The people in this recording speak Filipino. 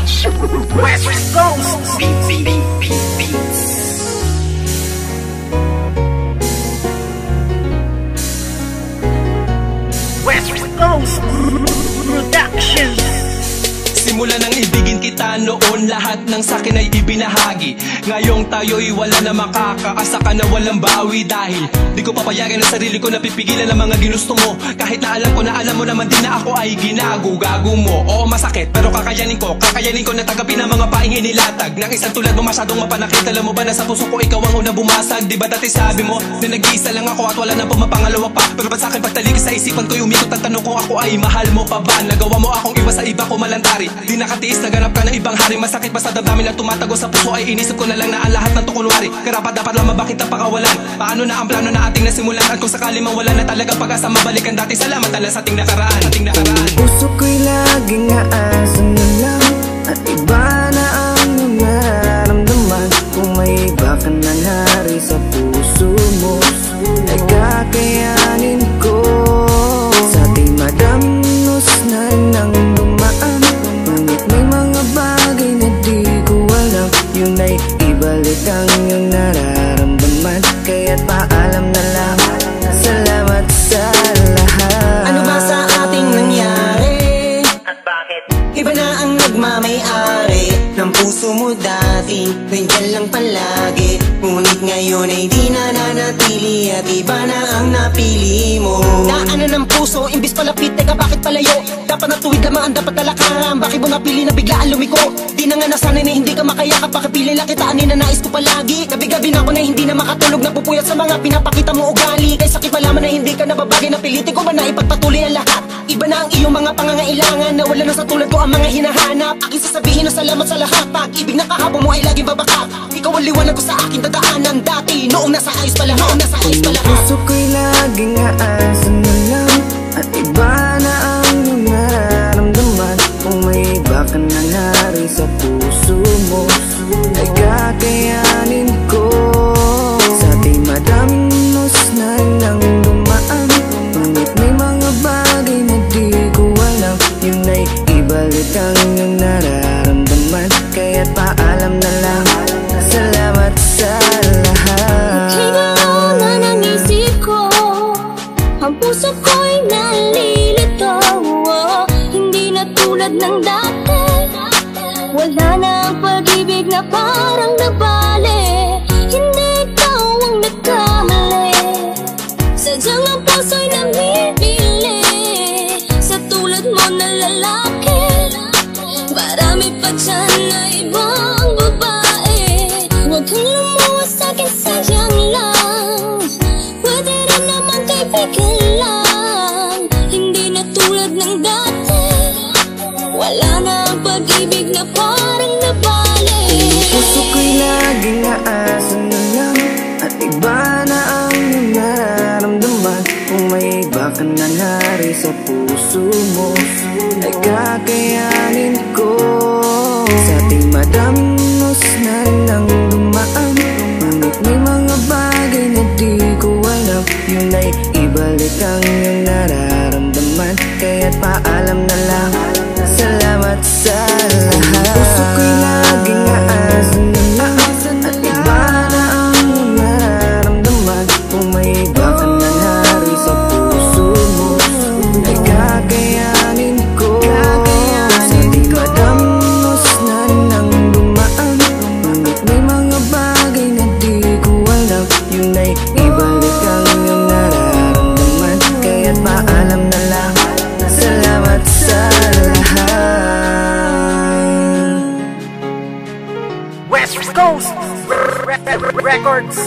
West Coast Beats. West Coast Productions. Simula nang ibigin kita noon, lahat ng sakin ay ibinahagi. Ngayong tayo'y wala na makakaasa ka na walang bawi. Dahil di ko papayagan ang sarili ko na pipigilan ang mga ginusto mo. Kahit na alam ko na alam mo naman din na ako ay ginago-gago mo. Oo masakit pero kakayanin ko na tagapin ang mga paing inilatag ng isang tulad mo masyadong mapanakit. Alam mo ba na sa puso ko ikaw ang unang bumasag? Di ba dati sabi mo na nag-iisa lang ako at wala na pumapangalawa pa? Pero ba't sa'kin pagtalikis sa isipan ko'y umikot ang tanong kung ako ay mahal mo pa ba? Nagawa mo akong iwas sa iba ko malantari. Di nakatiis, naganap ka ng ibang hari. Masakit pa sa damdamin na tumatago sa puso ay inisip ko na lang na ang lahat ng tukunwari. Karapat dapat lang mabakit ang pakawalan. Paano na ang plano na ating nasimulan? At kung sakali mang wala na talagang pag-asa, mabalikan dati. Salamat na lang sa ating nakaraan. Puso ko'y laging aasan na lang at iba na ang nararamdaman. Kung may iba ka na nari sa puso mo ay kakayanin ko. Sa ating madamnos na nang dumaan, ngunit may mga bagay na di ko alam. Yun ay ibalik ang iyong nararamdaman. Kaya't paalam na lang, salamat sa lahat. Ano ba sa ating nangyari? At bakit? Iba na ang nagmamay-ari ng puso mo dati. Nandiyan lang palagi, ngunit ngayon ay di na nanatili. At iba na ang napili mo. Daanan ng puso, imbis palapit, teka bakit palayo? Dapat natuwid lamang ang dapat talakaran. Bakit mo napili na biglaan lumiko? Di na nga nasanay na hindi ka makayakap. Pakipili lang kita, anin na nais ko palagi. Gabi-gabi na ako na hindi na makatulog, napupuyat sa mga pinapakita mo ugali. Kay sakit malaman na hindi ka nababagay, napilitin ko man na ipagpatuloy ang lahat. Iba na ang iyong mga pangangailangan, na wala na sa tulad ko ang mga hinahanap. Aking sasabihin na salamat sa lahat. Pag-ibig na kahapon mo ay laging babaka. Ikaw ang liwanag ko sa aking dadaanan dati. Noong nasa ayos pa lahat, Puso ko'y laging aasan na lang at iba na ang iyong nararamdaman. Kung may iba ka na nari sa puso mo ay kakayanin ko. Sa ating madamnos na nang dumaan, ngunit may mga bagay na di ko alam. Yun ay ibalik ang iyong nararamdaman. Kaya't paalam na lang, salamat sa lahat. Hingalo na ng isip ko, ang puso ko'y nalilito. Hindi na tulad ng dati, wala na ang pag-ibig na parang nabali. Hindi ikaw ang nagkamali, sadyang ang puso'y namimili sa tulad mo na lalaki. Marami pa dyan na ibang babae, huwag kang lumuwas sa'kin, sayang lang. Pwede rin naman kaibigan lang. Hindi na tulad ng dati, wala na ang pag-ibig na parang nabali. Puso ko'y laging aasan na lang at iba na ang iyong nararamdaman. Kung may iba ka na nari sa puso mo ay kakayanin ko. Sa ating madamnos na nang dumaan, ngunit may mga bagay na di ko alam. Yun ay ibalik ang iyong nararamdaman. Kaya't paalam na lang, salamat sa lahat. Puso ko'y laging aasan na lang at iba na ang iyong nararamdaman. Kung may iba ka na nari sa puso mo ay kakayanin ko. Sa ating madamnos na nang dumaan, ngunit may mga bagay na di ko alam. Yun ay ibalik ang iyong nararamdaman. Kaya't paalam na lang, salamat sa lahat. West Coast Records.